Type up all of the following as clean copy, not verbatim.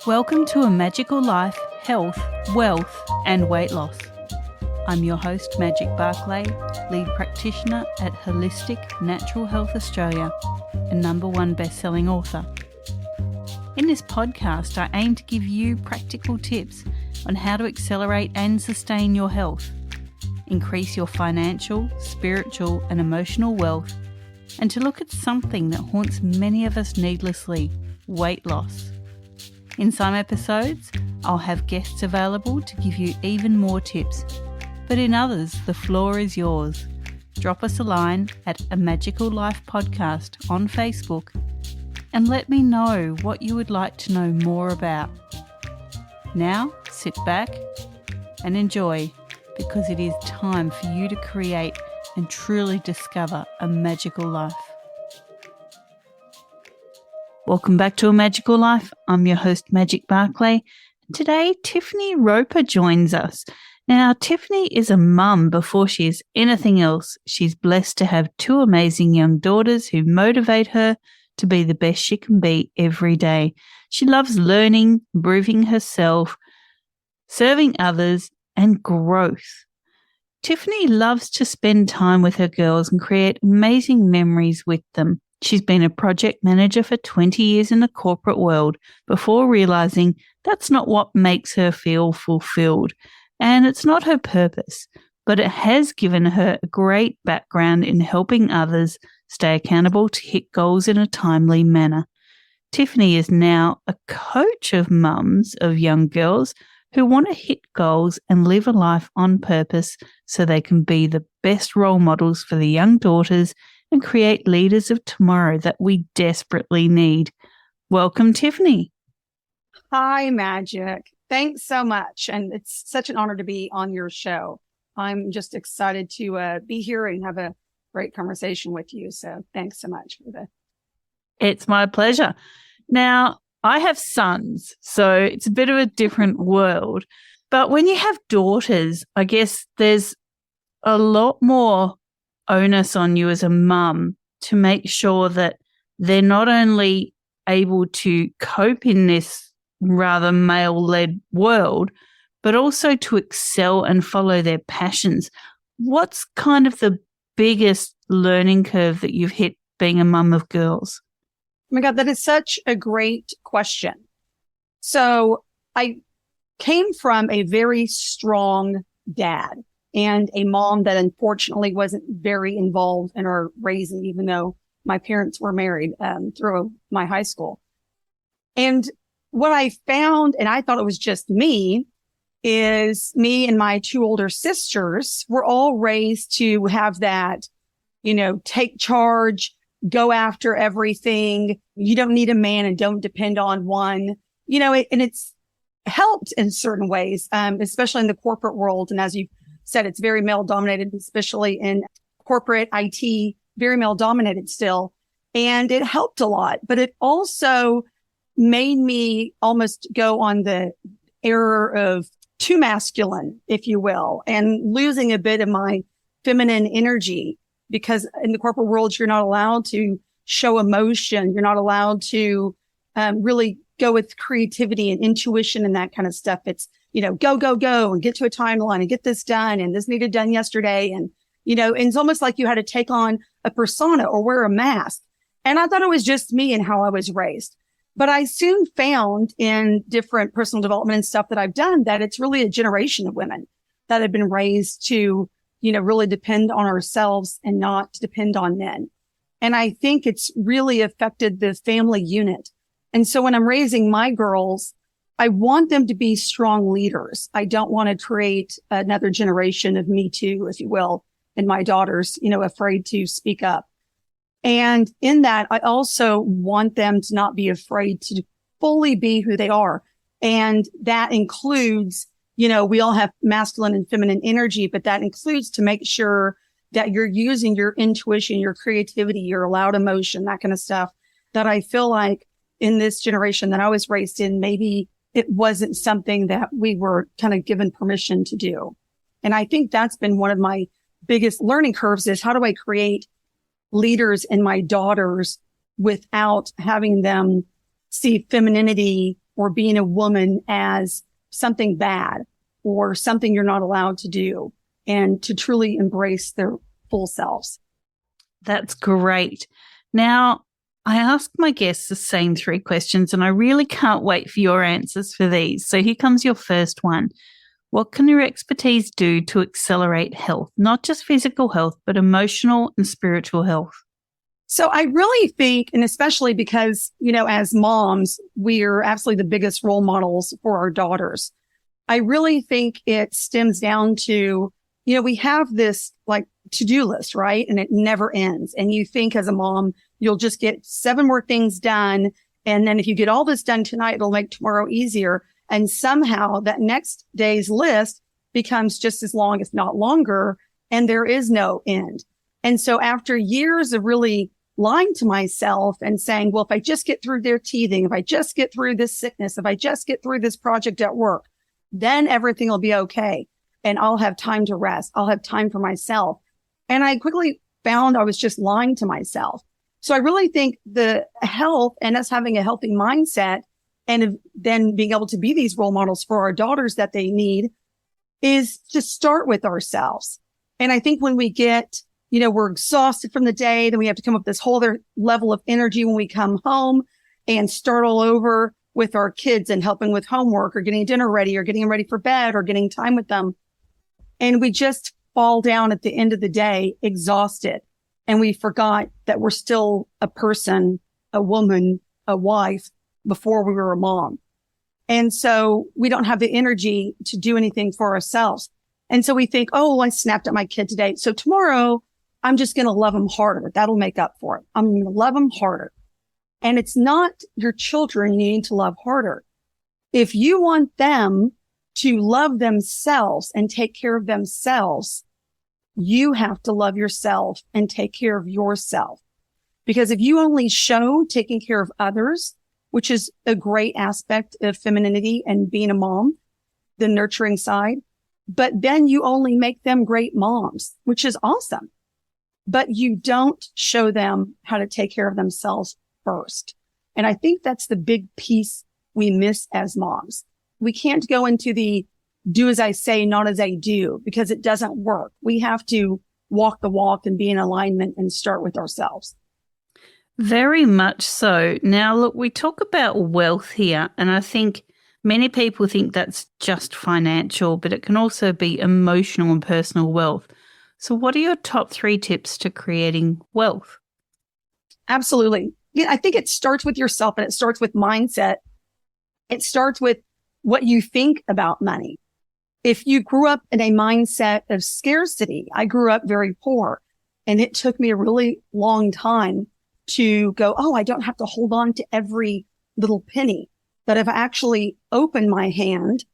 Welcome to A Magical Life, Health, Wealth and Weight Loss. I'm your host, Magic BARCLAY, lead practitioner at Holistic Natural Health Australia and #1 best-selling author. In this podcast, I aim to give you practical tips on how to accelerate and sustain your health, increase your financial, spiritual and emotional wealth, and to look at something that haunts many of us needlessly, weight loss. In some episodes, I'll have guests available to give you even more tips, but in others, the floor is yours. Drop us a line at A Magical Life Podcast on Facebook and let me know what you would like to know more about. Now, sit back and enjoy, because it is time for you to create and truly discover a magical life. Welcome back to A Magical Life. I'm your host, Magic BARCLAY. Today, Tiffiny Roper joins us. Now, Tiffiny is a mum before she is anything else. She's blessed to have 2 amazing young daughters who motivate her to be the best she can be every day. She loves learning, improving herself, serving others, and growth. Tiffiny loves to spend time with her girls and create amazing memories with them. She's been a project manager for 20 years in the corporate world before realizing that's not what makes her feel fulfilled, and it's not her purpose, but it has given her a great background in helping others stay accountable to hit goals in a timely manner. Tiffiny is now a coach of mums of young girls who want to hit goals and live a life on purpose so they can be the best role models for the young daughters and create leaders of tomorrow that we desperately need. Welcome, Tiffiny. Hi, Magic. Thanks so much. And it's such an honor to be on your show. I'm just excited to be here and have a great conversation with you. So thanks so much for that. It's my pleasure. Now, I have sons, so it's a bit of a different world. But when you have daughters, I guess there's a lot more onus on you as a mum to make sure that they're not only able to cope in this rather male-led world, but also to excel and follow their passions. What's kind of the biggest learning curve that you've hit being a mum of girls? Oh my God, that is such a great question. So I came from a very strong dad and a mom that unfortunately wasn't very involved in our raising, even though my parents were married through my high school. And what I found, and I thought it was just me, is me and my 2 older sisters were all raised to have that, take charge, go after everything. You don't need a man and don't depend on one, and it's helped in certain ways, especially in the corporate world. And as you said, it's very male dominated, especially in corporate IT, very male dominated still. And it helped a lot, but it also made me almost go on the error of too masculine, if you will, and losing a bit of my feminine energy, because in the corporate world, you're not allowed to show emotion. You're not allowed to really go with creativity and intuition and that kind of stuff. It's, go, go, go and get to a timeline and get this done. And this needed done yesterday. And, and it's almost like you had to take on a persona or wear a mask. And I thought it was just me and how I was raised. But I soon found in different personal development and stuff that I've done that it's really a generation of women that have been raised to, really depend on ourselves and not depend on men. And I think it's really affected the family unit. And so when I'm raising my girls, I want them to be strong leaders. I don't want to create another generation of Me Too, if you will, and my daughters, afraid to speak up. And in that, I also want them to not be afraid to fully be who they are. And that includes, we all have masculine and feminine energy, but that includes to make sure that you're using your intuition, your creativity, your loud emotion, that kind of stuff, that I feel like in this generation that I was raised in, maybe it wasn't something that we were kind of given permission to do. And I think that's been one of my biggest learning curves, is how do I create leaders in my daughters without having them see femininity or being a woman as something bad or something you're not allowed to do, and to truly embrace their full selves. That's great. Now, I ask my guests the same 3 questions, and I really can't wait for your answers for these. So here comes your first one. What can your expertise do to accelerate health? Not just physical health, but emotional and spiritual health. So I really think, and especially because, as moms, we're absolutely the biggest role models for our daughters. I really think it stems down to, we have this like to-do list, right? And it never ends. And you think as a mom, you'll just get 7 more things done. And then if you get all this done tonight, it'll make tomorrow easier. And somehow that next day's list becomes just as long, if not longer. And there is no end. And so after years of really lying to myself and saying, well, if I just get through their teething, if I just get through this sickness, if I just get through this project at work, then everything will be okay. And I'll have time to rest. I'll have time for myself. And I quickly found I was just lying to myself. So I really think the health and us having a healthy mindset and then being able to be these role models for our daughters that they need is to start with ourselves. And I think when we get, we're exhausted from the day, then we have to come up with this whole other level of energy when we come home and start all over with our kids and helping with homework or getting dinner ready or getting them ready for bed or getting time with them. And we just fall down at the end of the day exhausted. And we forgot that we're still a person, a woman, a wife before we were a mom. And so we don't have the energy to do anything for ourselves. And so we think, oh, I snapped at my kid today, so tomorrow I'm just going to love them harder. That'll make up for it. I'm going to love them harder. And it's not your children you need to love harder. If you want them to love themselves and take care of themselves, you have to love yourself and take care of yourself. Because if you only show taking care of others, which is a great aspect of femininity and being a mom, the nurturing side, but then you only make them great moms, which is awesome. But you don't show them how to take care of themselves first. And I think that's the big piece we miss as moms. We can't go into the do as I say, not as I do, because it doesn't work. We have to walk the walk and be in alignment and start with ourselves. Very much so. Now, look, we talk about wealth here, and I think many people think that's just financial, but it can also be emotional and personal wealth. So what are your top 3 tips to creating wealth? Absolutely. I think it starts with yourself and it starts with mindset. It starts with what you think about money. If you grew up in a mindset of scarcity, I grew up very poor, and it took me a really long time to go, oh, I don't have to hold on to every little penny. But if I actually open my hand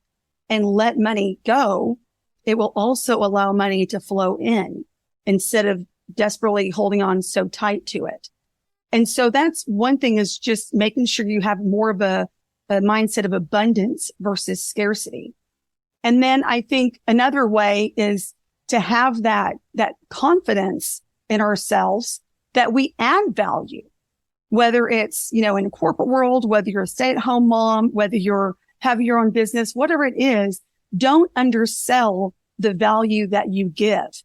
and let money go, it will also allow money to flow in instead of desperately holding on so tight to it. And so that's one thing, is just making sure you have more of a mindset of abundance versus scarcity. And then I think another way is to have that confidence in ourselves that we add value, whether it's, in the corporate world, whether you're a stay-at-home mom, whether you're having your own business, whatever it is, don't undersell the value that you give.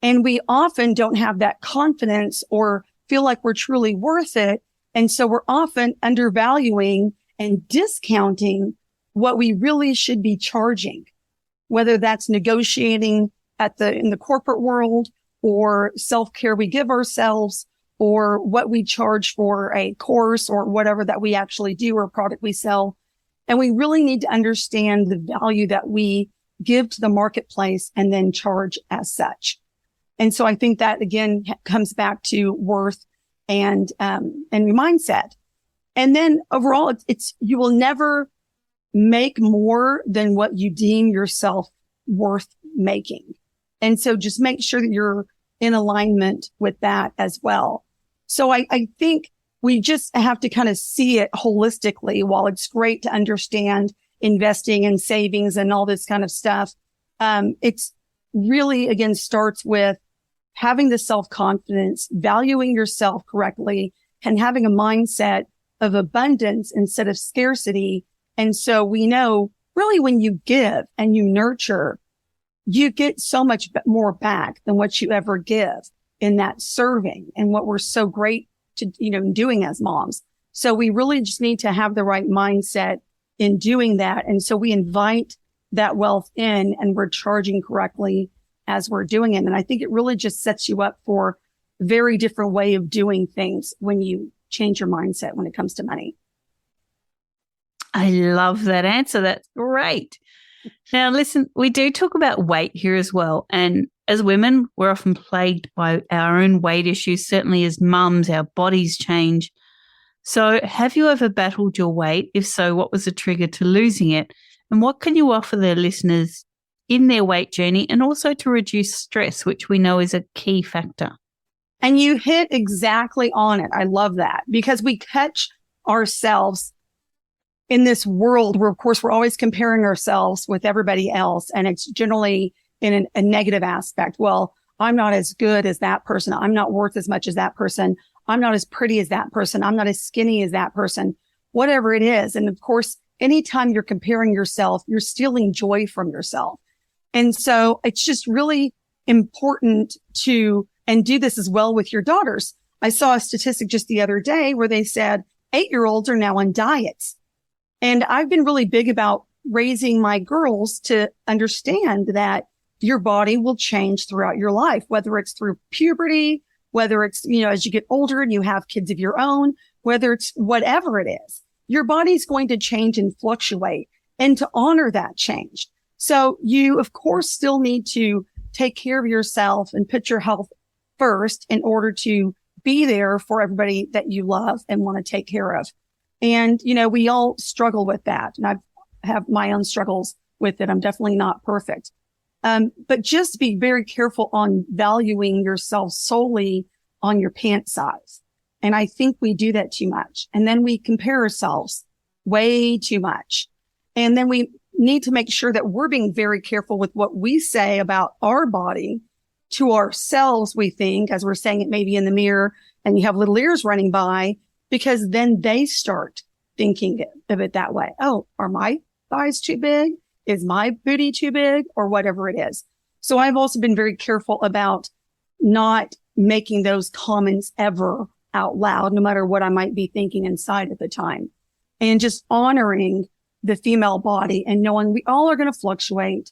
And we often don't have that confidence or feel like we're truly worth it. And so we're often undervaluing and discounting what we really should be charging, whether that's negotiating in the corporate world, or self-care we give ourselves, or what we charge for a course or whatever that we actually do, or product we sell. And we really need to understand the value that we give to the marketplace and then charge as such. And so I think that again comes back to worth and mindset. And then overall, it's you will never make more than what you deem yourself worth making. And so just make sure that you're in alignment with that as well. So I think we just have to kind of see it holistically. While it's great to understand investing and savings and all this kind of stuff, it's really, again, starts with having the self-confidence, valuing yourself correctly, and having a mindset of abundance instead of scarcity. And so we know really when you give and you nurture, you get so much more back than what you ever give in that serving and what we're so great to, doing as moms. So we really just need to have the right mindset in doing that. And so we invite that wealth in and we're charging correctly as we're doing it. And I think it really just sets you up for a very different way of doing things when you change your mindset when it comes to money. I love that answer. That's great. Now, listen, we do talk about weight here as well. And as women, we're often plagued by our own weight issues. Certainly as mums, our bodies change. So have you ever battled your weight? If so, what was the trigger to losing it? And what can you offer their listeners in their weight journey and also to reduce stress, which we know is a key factor? And you hit exactly on it. I love that because we catch ourselves in this world where, of course, we're always comparing ourselves with everybody else. And it's generally in a negative aspect. Well, I'm not as good as that person. I'm not worth as much as that person. I'm not as pretty as that person. I'm not as skinny as that person, whatever it is. And of course, anytime you're comparing yourself, you're stealing joy from yourself. And so it's just really important to, and do this as well with your daughters. I saw a statistic just the other day where they said 8-year-olds are now on diets. And I've been really big about raising my girls to understand that your body will change throughout your life, whether it's through puberty, whether it's, as you get older and you have kids of your own, whether it's whatever it is, your body's going to change and fluctuate, and to honor that change. So you, of course, still need to take care of yourself and put your health first in order to be there for everybody that you love and want to take care of. And, we all struggle with that. And I have my own struggles with it. I'm definitely not perfect. But just be very careful on valuing yourself solely on your pant size. And I think we do that too much. And then we compare ourselves way too much. And then we need to make sure that we're being very careful with what we say about our body to ourselves, we think, as we're saying it maybe in the mirror and you have little ears running by, because then they start thinking of it that way. Oh, are my thighs too big? Is my booty too big? Or whatever it is. So I've also been very careful about not making those comments ever out loud, no matter what I might be thinking inside at the time, and just honoring the female body and knowing we all are going to fluctuate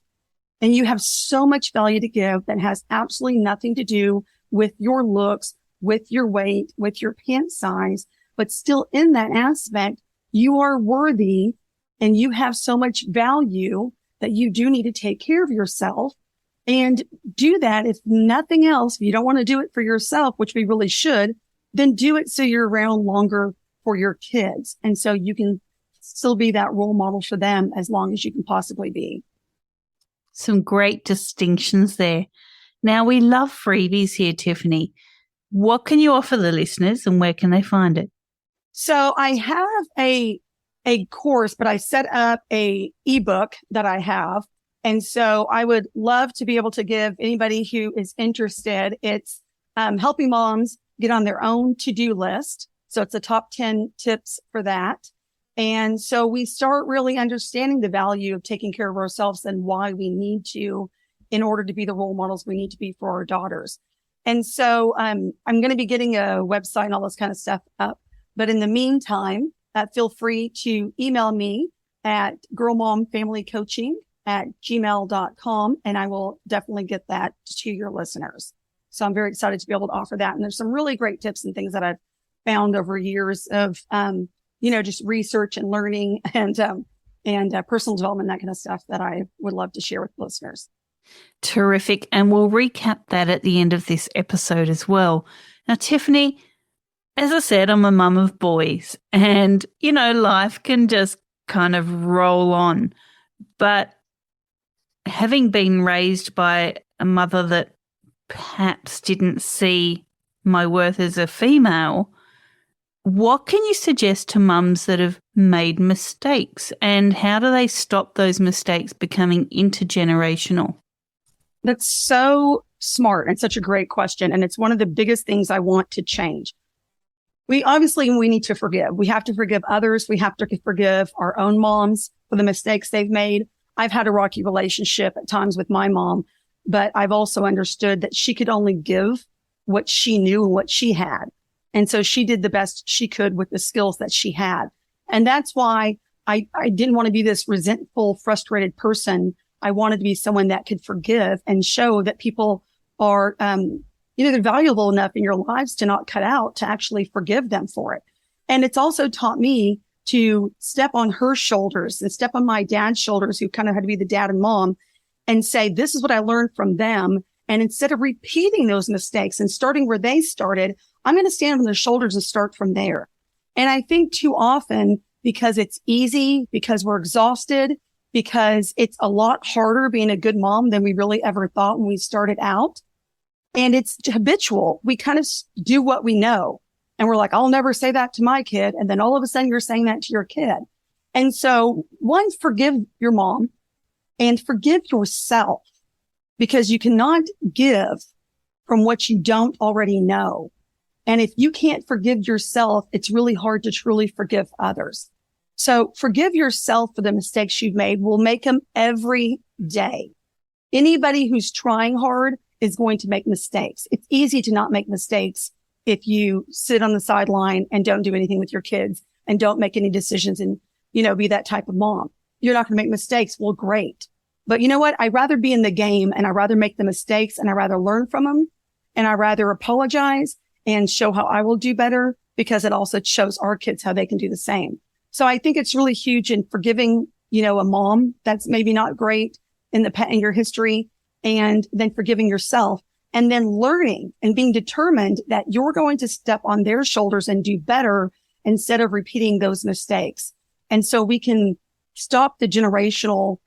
and you have so much value to give that has absolutely nothing to do with your looks, with your weight, with your pant size, but still in that aspect, you are worthy and you have so much value that you do need to take care of yourself and do that. If nothing else, if you don't want to do it for yourself, which we really should, then do it so you're around longer for your kids. And so you can still be that role model for them as long as you can possibly be. Some great distinctions there. Now, we love freebies here, Tiffiny. What can you offer the listeners and where can they find it? So I have a course, but I set up a ebook that I have. And so I would love to be able to give anybody who is interested. It's helping moms get on their own to-do list. So it's the top 10 tips for that. And so we start really understanding the value of taking care of ourselves and why we need to, in order to be the role models we need to be for our daughters. And so I'm going to be getting a website and all this kind of stuff up. But in the meantime, feel free to email me at girlmomfamilycoaching@gmail.com, and I will definitely get that to your listeners. So I'm very excited to be able to offer that. And there's some really great tips and things that I've found over years of, just research and learning and personal development, that kind of stuff that I would love to share with listeners. Terrific. And we'll recap that at the end of this episode as well. Now, Tiffiny, as I said, I'm a mum of boys and, life can just kind of roll on. But having been raised by a mother that perhaps didn't see my worth as a female, what can you suggest to mums that have made mistakes and how do they stop those mistakes becoming intergenerational? That's so smart and such a great question. And it's one of the biggest things I want to change. We need to forgive. We have to forgive others. We have to forgive our own moms for the mistakes they've made. I've had a rocky relationship at times with my mom, but I've also understood that she could only give what she knew and what she had. And so she did the best she could with the skills that she had. And that's why I didn't want to be this resentful, frustrated person. I wanted to be someone that could forgive and show that people are, they're valuable enough in your lives to not cut out, to actually forgive them for it. And it's also taught me to step on her shoulders and step on my dad's shoulders, who kind of had to be the dad and mom, and say, this is what I learned from them. And instead of repeating those mistakes and starting where they started, I'm going to stand on their shoulders and start from there. And I think too often, because it's easy, because we're exhausted, because it's a lot harder being a good mom than we really ever thought when we started out. And it's habitual. We kind of do what we know. And we're like, I'll never say that to my kid. And then all of a sudden you're saying that to your kid. And so one, forgive your mom and forgive yourself, because you cannot give from what you don't already know. And if you can't forgive yourself, it's really hard to truly forgive others. So forgive yourself for the mistakes you've made. We'll make them every day. Anybody who's trying hard is going to make mistakes. It's easy to not make mistakes if you sit on the sideline and don't do anything with your kids and don't make any decisions and, be that type of mom. You're not going to make mistakes. Well, great. But you know what? I'd rather be in the game, and I'd rather make the mistakes, and I'd rather learn from them, and I'd rather apologize and show how I will do better, because it also shows our kids how they can do the same. So I think it's really huge in forgiving, a mom that's maybe not great in your history, and then forgiving yourself, and then learning and being determined that you're going to step on their shoulders and do better instead of repeating those mistakes. And so we can stop the generational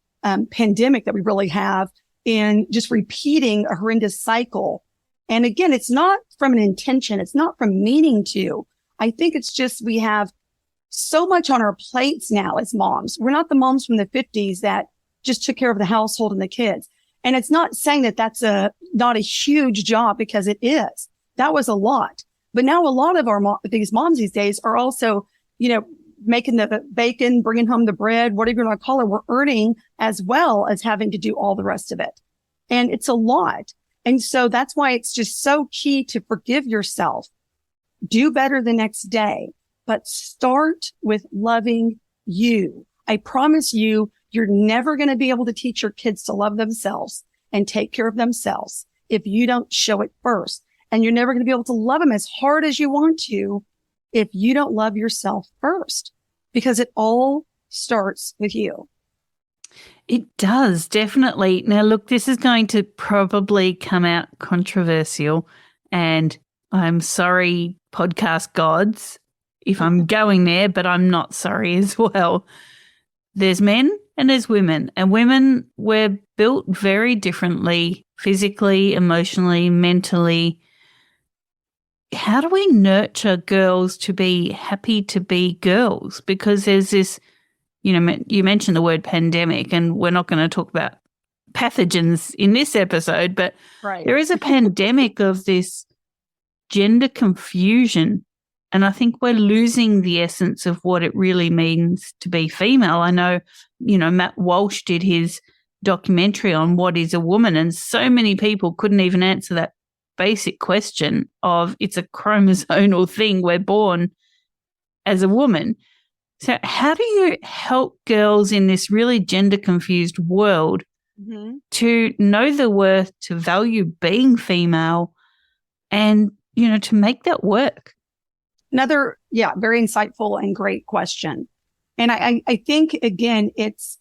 pandemic that we really have in just repeating a horrendous cycle. And again, it's not from an intention. It's not from meaning to. I think it's just we have so much on our plates now as moms. We're not the moms from the 50s that just took care of the household and the kids. And it's not saying that that's not a huge job, because it is. That was a lot. But now a lot of these moms these days are also, making the bacon, bringing home the bread, whatever you want to call it. We're earning as well as having to do all the rest of it. And it's a lot. And so that's why it's just so key to forgive yourself. Do better the next day, but start with loving you. I promise you, you're never going to be able to teach your kids to love themselves and take care of themselves if you don't show it first. And you're never going to be able to love them as hard as you want to if you don't love yourself first, because it all starts with you. It does, definitely. Now, look, this is going to probably come out controversial, and I'm sorry, podcast gods, if I'm going there, but I'm not sorry as well. There's men and there's women, and women were built very differently, physically, emotionally, mentally. How do we nurture girls to be happy to be girls? Because there's this, you mentioned the word pandemic, and we're not going to talk about pathogens in this episode, but right. There is a pandemic of this gender confusion. And I think we're losing the essence of what it really means to be female. I know, Matt Walsh did his documentary on what is a woman, and so many people couldn't even answer that basic question of it's a chromosomal thing. We're born as a woman. So how do you help girls in this really gender confused world to know the worth, to value being female, and, to make that work? Another, very insightful and great question. And I think, again, it's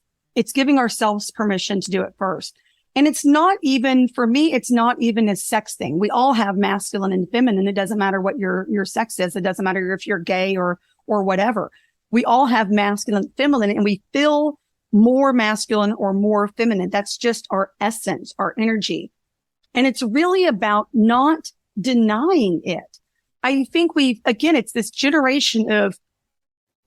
giving ourselves permission to do it first. And it's not even, for me, it's not even a sex thing. We all have masculine and feminine. It doesn't matter what your sex is. It doesn't matter if you're gay or whatever. We all have masculine and feminine, and we feel more masculine or more feminine. That's just our essence, our energy. And it's really about not denying it. I think it's this generation of,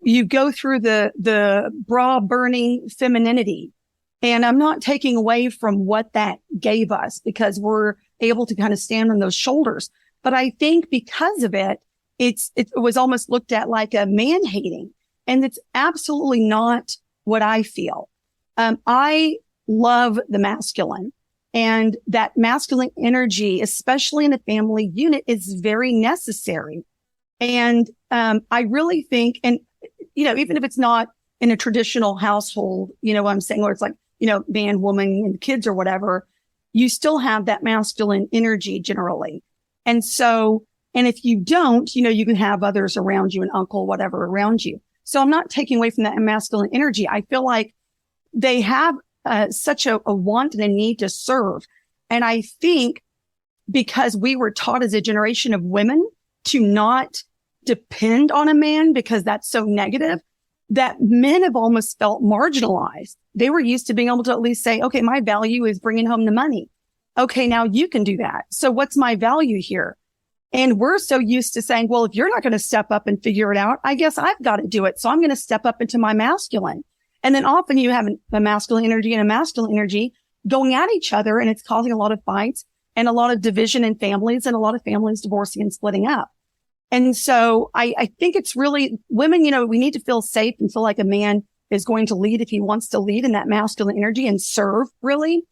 you go through the bra burning femininity. And I'm not taking away from what that gave us, because we're able to kind of stand on those shoulders. But I think because of it, it was almost looked at like a man hating. And it's absolutely not what I feel. I love the masculine, and that masculine energy, especially in a family unit, is very necessary. And I really think, and, even if it's not in a traditional household, what I'm saying, where it's like, man, woman, and kids or whatever, you still have that masculine energy generally. And so, and if you don't, you can have others around you, an uncle, whatever around you. So I'm not taking away from that masculine energy. I feel like they have such a want and a need to serve. And I think because we were taught as a generation of women to not depend on a man because that's so negative, that men have almost felt marginalized. They were used to being able to at least say, okay, my value is bringing home the money. Okay, now you can do that. So what's my value here? And we're so used to saying, well, if you're not going to step up and figure it out, I guess I've got to do it. So I'm going to step up into my masculine. And then often you have a masculine energy and a masculine energy going at each other, and it's causing a lot of fights and a lot of division in families and a lot of families divorcing and splitting up. And so I think it's really women, we need to feel safe and feel like a man is going to lead if he wants to lead in that masculine energy and serve really.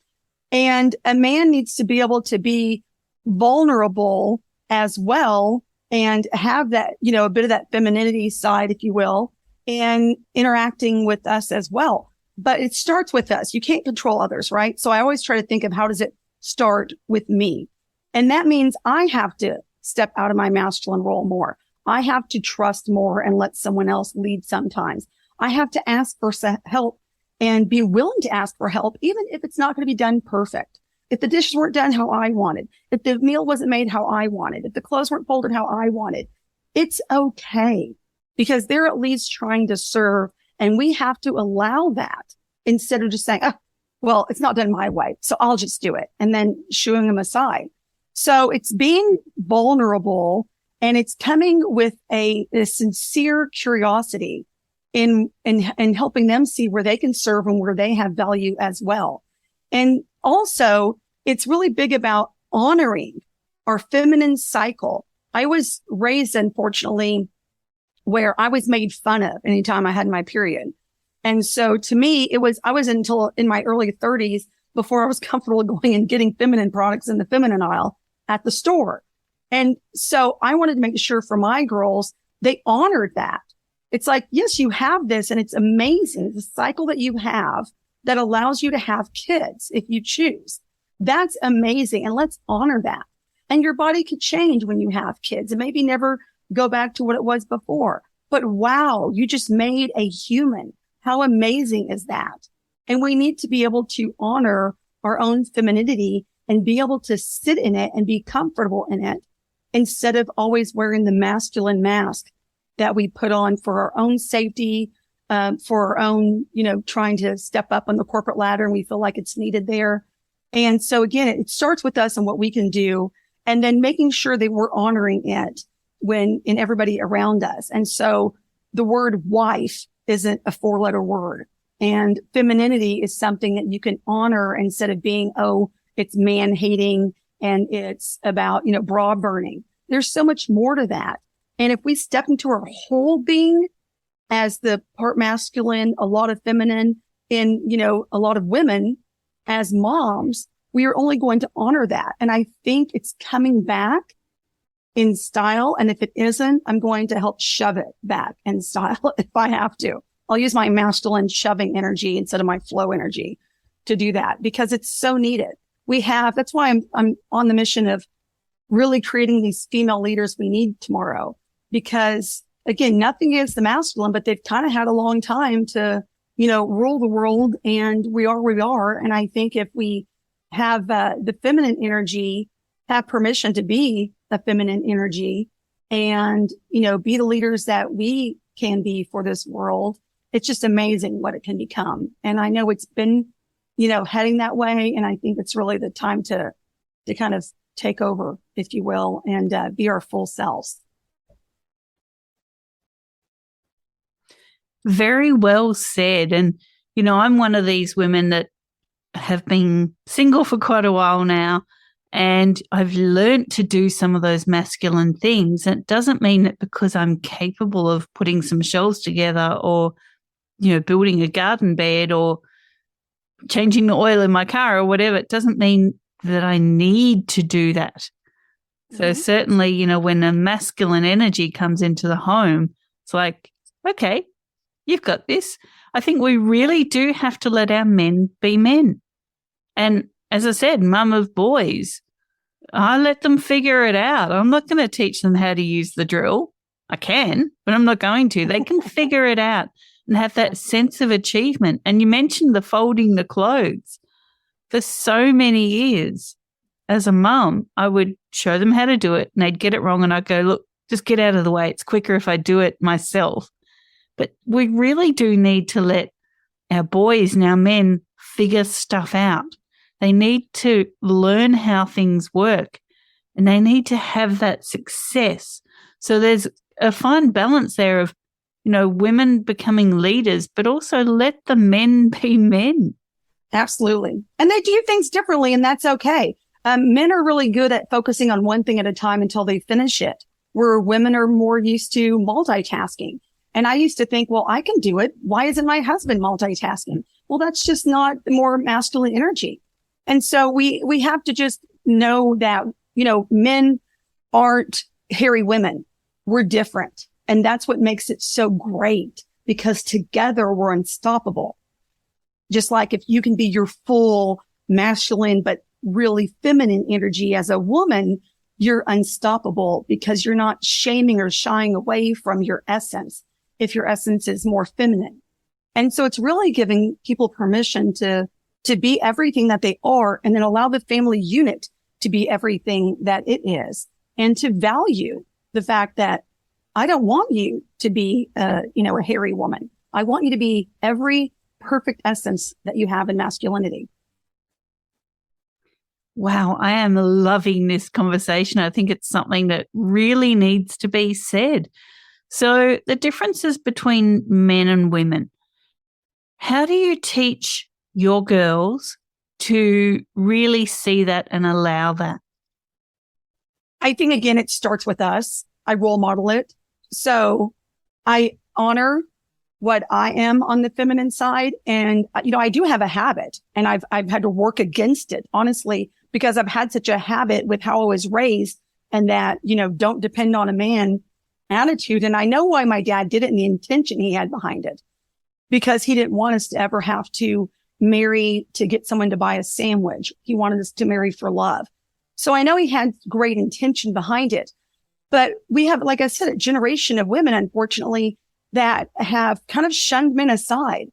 And a man needs to be able to be vulnerable as well and have that, a bit of that femininity side, if you will, and interacting with us as well. But it starts with us. You can't control others, right? So I always try to think of how does it start with me? And that means I have to step out of my masculine role more. I have to trust more and let someone else lead sometimes. I have to ask for help and be willing to ask for help, even if it's not going to be done perfect. If the dishes weren't done how I wanted, if the meal wasn't made how I wanted, if the clothes weren't folded how I wanted, it's okay because they're at least trying to serve, and we have to allow that instead of just saying, oh, well, it's not done my way, so I'll just do it, and then shooing them aside. So it's being vulnerable, and it's coming with a sincere curiosity in helping them see where they can serve and where they have value as well. And also, it's really big about honoring our feminine cycle. I was raised, unfortunately, where I was made fun of anytime I had my period. And so to me, I was until in my early 30s before I was comfortable going and getting feminine products in the feminine aisle at the store. And so I wanted to make sure for my girls, they honored that. It's like, yes, you have this and it's amazing. The cycle that you have that allows you to have kids if you choose. That's amazing. And let's honor that. And your body could change when you have kids and maybe never go back to what it was before. But wow, you just made a human. How amazing is that? And we need to be able to honor our own femininity and be able to sit in it and be comfortable in it instead of always wearing the masculine mask that we put on for our own safety, for our own, trying to step up on the corporate ladder and we feel like it's needed there. And so again, it starts with us and what we can do, and then making sure that we're honoring it in everybody around us. And so the word wife isn't a 4-letter word, and femininity is something that you can honor instead of being, oh, it's man hating and it's about, bra burning. There's so much more to that. And if we step into our whole being as the part masculine, a lot of feminine in, a lot of women as moms, we are only going to honor that. And I think it's coming back in style. And if it isn't, I'm going to help shove it back in style if I have to. I'll use my masculine shoving energy instead of my flow energy to do that because it's so needed. That's why I'm on the mission of really creating these female leaders we need tomorrow, because again, nothing against the masculine, but they've kind of had a long time to, rule the world, and we are where we are. And I think if we have the feminine energy, have permission to be a feminine energy and, be the leaders that we can be for this world, it's just amazing what it can become. And I know it's been, heading that way. And I think it's really the time to kind of take over, if you will, and be our full selves. Very well said. And, I'm one of these women that have been single for quite a while now. And I've learned to do some of those masculine things. And it doesn't mean that because I'm capable of putting some shelves together or, building a garden bed or changing the oil in my car or whatever, it doesn't mean that I need to do that. So certainly, when a masculine energy comes into the home, it's like, okay, you've got this. I think we really do have to let our men be men. And as I said, mum of boys, I let them figure it out. I'm not going to teach them how to use the drill. I can, but I'm not going to. They can figure it out and have that sense of achievement. And you mentioned the folding the clothes. For so many years, as a mum, I would show them how to do it and they'd get it wrong and I'd go, look, just get out of the way. It's quicker if I do it myself. But we really do need to let our boys and our men figure stuff out. They need to learn how things work and they need to have that success. So there's a fine balance there of, women becoming leaders, but also let the men be men. Absolutely. And they do things differently, and that's okay. Men are really good at focusing on one thing at a time until they finish it, where women are more used to multitasking. And I used to think, well, I can do it. Why isn't my husband multitasking? Well, that's just not more masculine energy. And so we have to just know that, men aren't hairy women. We're different. And that's what makes it so great, because together we're unstoppable. Just like if you can be your full masculine, but really feminine energy as a woman, you're unstoppable because you're not shaming or shying away from your essence if your essence is more feminine. And so it's really giving people permission to be everything that they are, and then allow the family unit to be everything that it is, and to value the fact that I don't want you to be, a hairy woman. I want you to be every perfect essence that you have in masculinity. Wow, I am loving this conversation. I think it's something that really needs to be said. So the differences between men and women. How do you teach your girls to really see that and allow that? I think, again, it starts with us. I role model it. So I honor what I am on the feminine side. And, I do have a habit, and I've had to work against it, honestly, because I've had such a habit with how I was raised, and that, don't depend on a man attitude. And I know why my dad did it and the intention he had behind it, because he didn't want us to ever have to marry to get someone to buy a sandwich. He wanted us to marry for love. So I know he had great intention behind it, but we have, like I said, a generation of women, unfortunately, that have kind of shunned men aside.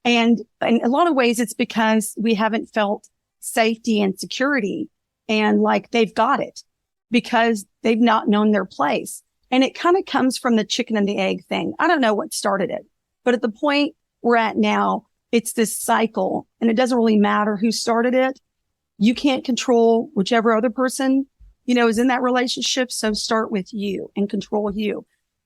And in a lot of ways, it's because we haven't felt safety and security and like they've got it, because they've not known their place. And it kind of comes from the chicken and the egg thing. I don't know what started it, but at the point we're at now, it's this cycle, and it doesn't really matter who started it. You can't control whichever other person, is in that relationship. So start with you and control you,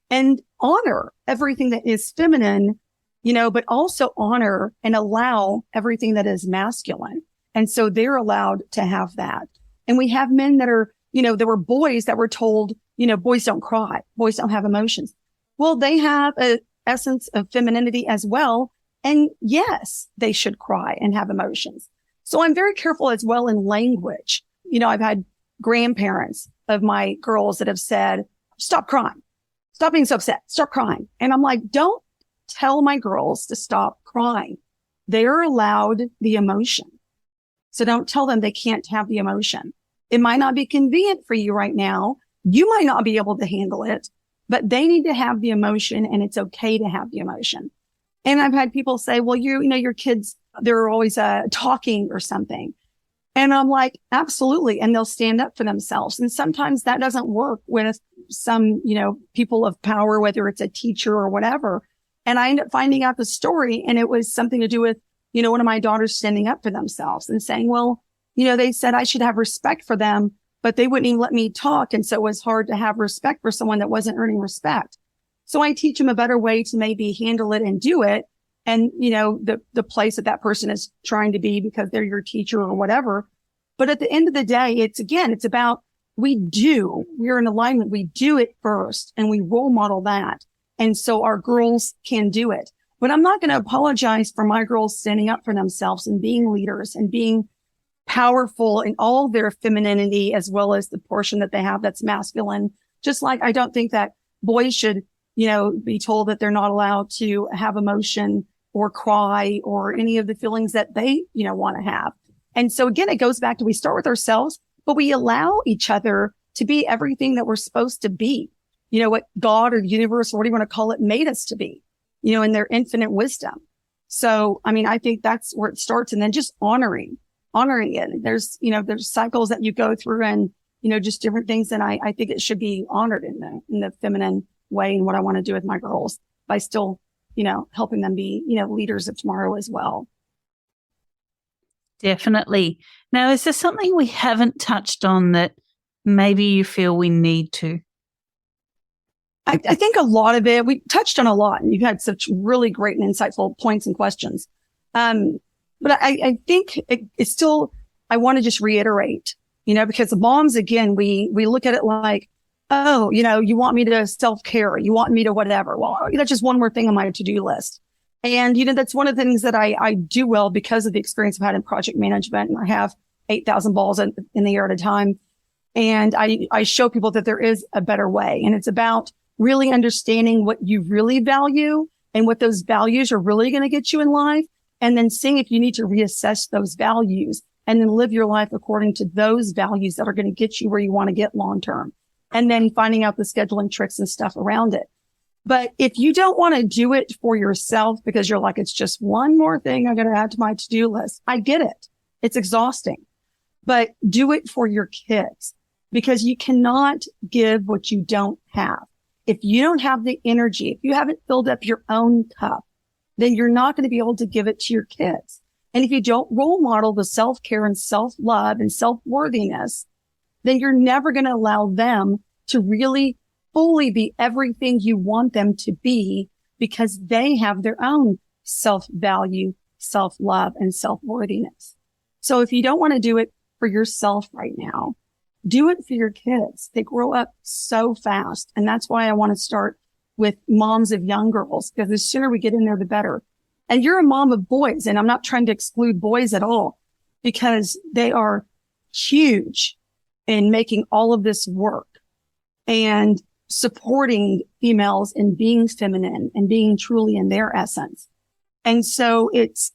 and honor everything that is feminine, but also honor and allow everything that is masculine. And so they're allowed to have that. And we have men that are, there were boys that were told, boys don't cry. Boys don't have emotions. Well, they have an essence of femininity as well. And yes, they should cry and have emotions. So I'm very careful as well in language. I've had grandparents of my girls that have said, stop crying. Stop being so upset. Stop crying. And I'm like, don't tell my girls to stop crying. They're allowed the emotion. So don't tell them they can't have the emotion. It might not be convenient for you right now. You might not be able to handle it, but they need to have the emotion, and it's okay to have the emotion. And I've had people say, well, your kids, they're always talking or something. And I'm like, absolutely. And they'll stand up for themselves. And sometimes that doesn't work with some, people of power, whether it's a teacher or whatever. And I end up finding out the story, and it was something to do with, one of my daughters standing up for themselves and saying, well, they said I should have respect for them, but they wouldn't even let me talk. And so it was hard to have respect for someone that wasn't earning respect. So I teach them a better way to maybe handle it and do it. And, the place that person is trying to be because they're your teacher or whatever. But at the end of the day, it's about we're in alignment. We do it first and we role model that. And so our girls can do it. But I'm not going to apologize for my girls standing up for themselves and being leaders and being powerful in all their femininity, as well as the portion that they have that's masculine. Just like I don't think that boys should, be told that they're not allowed to have emotion or cry or any of the feelings that they, want to have. And so again, it goes back to, we start with ourselves, but we allow each other to be everything that we're supposed to be. What God or the universe, or what do you want to call it, made us to be, in their infinite wisdom. So, I think that's where it starts. And then just honoring it. There's cycles that you go through and, just different things. And I think it should be honored in the feminine way, and what I want to do with my girls by still, helping them be, leaders of tomorrow as well. Definitely. Now, is there something we haven't touched on that maybe you feel we need to? I think a lot of it, we touched on a lot, and you've had such really great and insightful points and questions. But I think it's still, I want to just reiterate, because the moms, again, we look at it like, oh, you want me to self-care, you want me to whatever. Well, that's just one more thing on my to-do list. And, that's one of the things that I do well because of the experience I've had in project management. And I have 8,000 balls in the air at a time. And I show people that there is a better way. And it's about really understanding what you really value and what those values are really going to get you in life. And then seeing if you need to reassess those values and then live your life according to those values that are going to get you where you want to get long term. And then finding out the scheduling tricks and stuff around it. But if you don't want to do it for yourself because you're like, it's just one more thing I'm going to add to my to-do list. I get it. It's exhausting, but do it for your kids, because you cannot give what you don't have. If you don't have the energy, if you haven't filled up your own cup, then you're not going to be able to give it to your kids. And if you don't role model the self-care and self-love and self-worthiness, then you're never going to allow them to really fully be everything you want them to be, because they have their own self-value, self-love, and self-worthiness. So if you don't want to do it for yourself right now, do it for your kids. They grow up so fast. And that's why I want to start with moms of young girls, because the sooner we get in there, the better. And you're a mom of boys, and I'm not trying to exclude boys at all, because they are huge in making all of this work and supporting females and being feminine and being truly in their essence. And so it's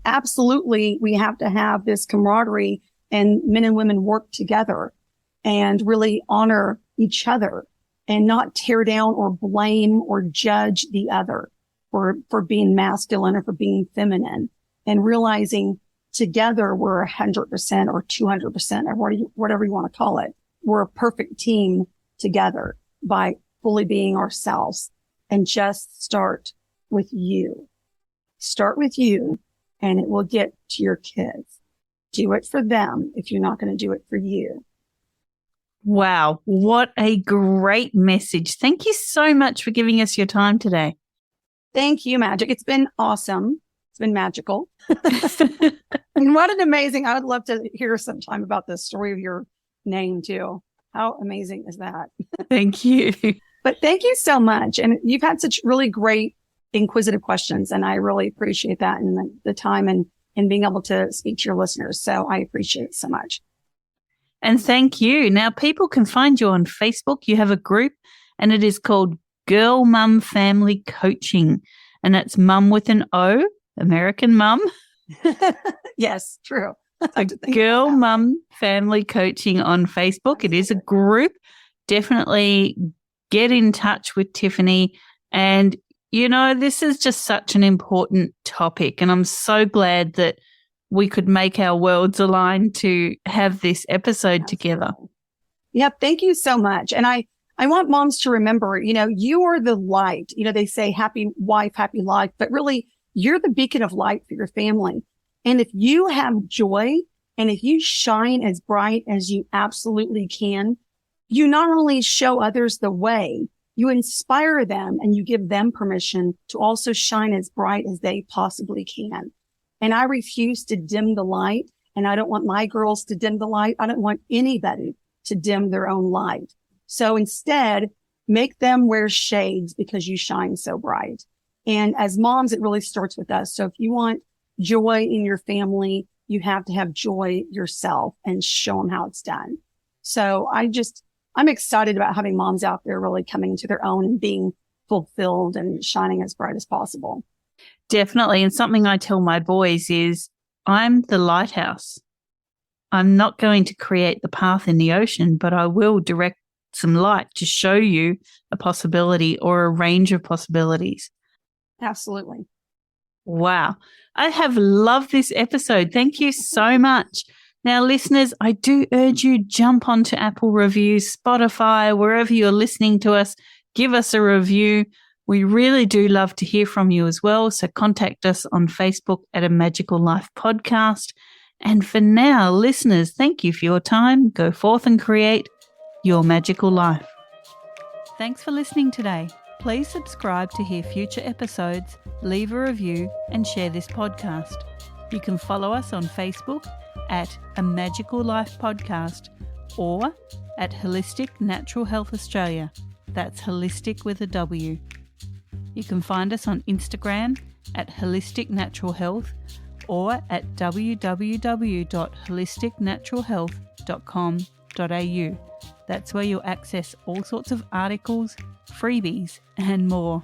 absolutely, we have to have this camaraderie, and men and women work together and really honor each other and not tear down or blame or judge the other for being masculine or for being feminine, and realizing together we're 100% or 200% or whatever you want to call it. We're a perfect team together by fully being ourselves. And just start with you. Start with you, and it will get to your kids. Do it for them if you're not going to do it for you. Wow, what a great message. Thank you so much for giving us your time today. Thank you, Magic. It's been awesome. It's been magical. And what an amazing, I would love to hear sometime about the story of your name too. How amazing is that? Thank you. But thank you so much. And you've had such really great inquisitive questions, and I really appreciate that, and the time and being able to speak to your listeners. So I appreciate it so much. And thank you. Now, people can find you on Facebook. You have a group, and it is called Girl Mum Family Coaching. And that's mum with an O, American mum. Yes, true. Girl Mum Family Coaching on Facebook. It is a group. Definitely get in touch with Tiffiny. And, this is just such an important topic. And I'm so glad that we could make our worlds align to have this episode together. Yep. Thank you so much. And I want moms to remember, you are the light. They say happy wife, happy life, but really you're the beacon of light for your family. And if you have joy and if you shine as bright as you absolutely can, you not only show others the way, you inspire them and you give them permission to also shine as bright as they possibly can. And I refuse to dim the light. And I don't want my girls to dim the light. I don't want anybody to dim their own light. So instead, make them wear shades because you shine so bright. And as moms, it really starts with us. So if you want joy in your family, you have to have joy yourself and show them how it's done. So I'm excited about having moms out there really coming into their own and being fulfilled and shining as bright as possible. Definitely. And something I tell my boys is I'm the lighthouse. I'm not going to create the path in the ocean, but I will direct some light to show you a possibility or a range of possibilities. Absolutely. Wow. I have loved this episode. Thank you so much. Now, listeners, I do urge you jump onto Apple Reviews, Spotify, wherever you're listening to us. Give us a review. We really do love to hear from you as well. So contact us on Facebook at A Magical Life Podcast. And for now, listeners, thank you for your time. Go forth and create your magical life. Thanks for listening today. Please subscribe to hear future episodes, leave a review, and share this podcast. You can follow us on Facebook at A Magical Life Podcast or at Holistic Natural Health Australia. That's holistic with a W. You can find us on Instagram at Holistic Natural Health or at www.holisticnaturalhealth.com.au. That's where you'll access all sorts of articles, freebies, and more.